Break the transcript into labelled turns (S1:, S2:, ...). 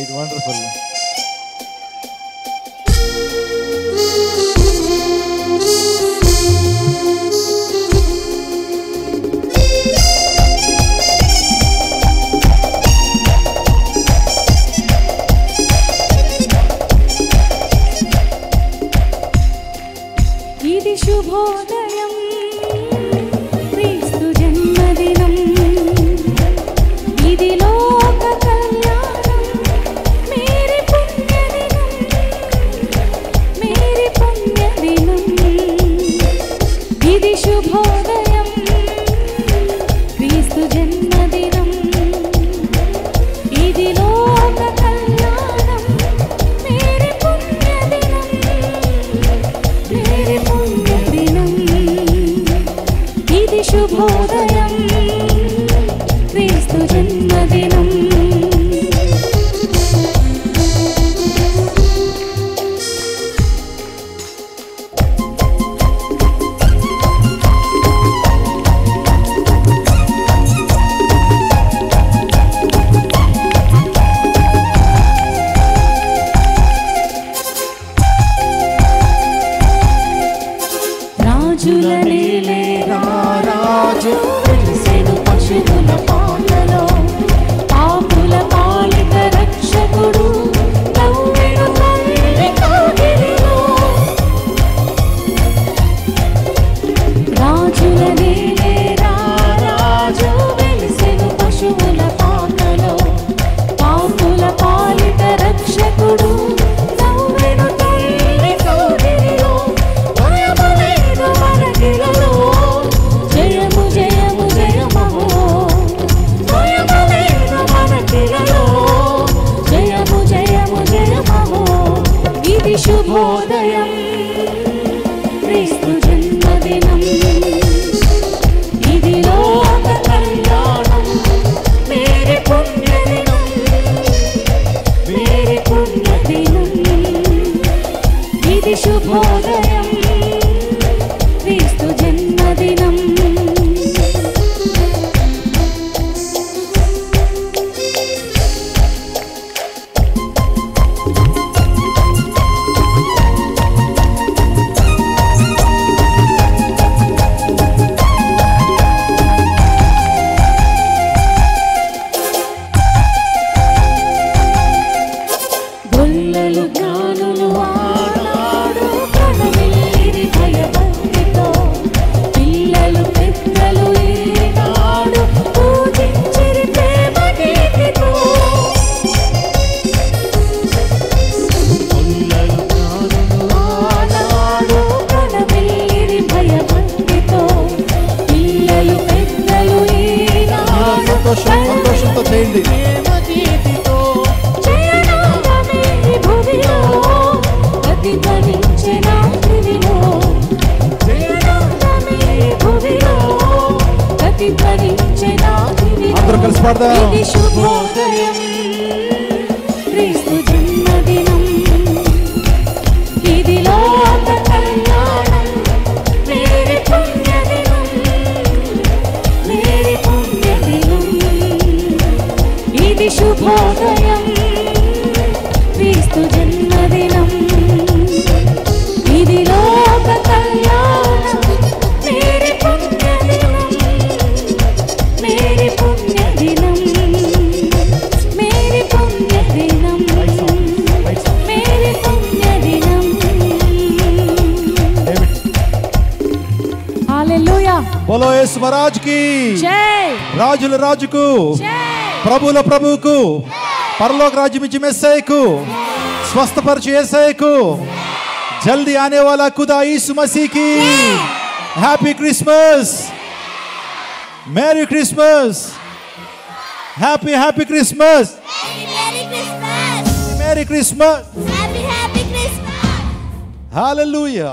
S1: it. Wonderful.
S2: ఇది శుభోదయం క్రీస్తు జన్మదినం ఇది లోక కళ్యాణం మేరీ పుణ్యదినం ఇది శుభోదయం క్రీస్తు జన్మదినం ఇది లోక కళ్యాణం మేరీ పుణ్యదినం ఇది శుభోదయం క్రీస్తు జన్మదినం రాజుల నేలే రాజు వెలిసెను పశువుల పాలలో పాపుల పాలిత రక్షకుడు నవ్వెను తల్లి కౌగిలిలో రాజుల నేలే రాజు వెలిసెను పశువుల పాలలో పాపుల పాలిత రక్షకుడు నవ్వెను తల్లి కౌగిలిలో జయము జయము జయమహో జయమలేను మనకిలలో జయము జయము జయమహో ఇది శుభోదయం క్రీస్తు జన్మదినం ఇది లోక కళ్యాణం మేరీ పుణ్యదినం ఇది శుభోదయం క్రీస్తు జన్మదినం గొల్లలు జ్ఞానులు ఆడాడు ప్రణమిల్లిరి భయభక్తితో పిల్లలు పెద్దలు ఈనాడు పూజించిరి ప్రేమ గీతితో గొల్లలు జ్ఞానులు ఆడాడు ప్రణమిల్లిరి భయభక్తితో పిల్లలు పెద్దలు ఈనాడు
S1: సంతోషంతో చేయండి. అందరూ కలిసి పాడదాం.
S2: ఇది శుభోదయం క్రీస్తు జన్మదినం ఇది లోక కళ్యాణం మేరీ పుణ్యదినం ఇది శుభోదయం క్రీస్తు జన్మదినం ఇది లోక కళ్యాణం మేరీ పుణ్యదినం మేరీ పుణ్యదినం మేరీ పుణ్యదినం మేరీ పుణ్యదినం హల్లెలూయా
S1: బోలో యేసు మహారాజ్ కి
S2: జై
S1: రాజుల రాజుకు
S2: జై
S1: ప్రభుల ప్రభువుకు परलोक राज्य में मेस्साया को स्वस्थ परचु యేసయ్య को जल्दी आने वाला खुदा यीशु मसीह की happy Christmas merry Christmas happy Christmas merry Christmas hallelujah.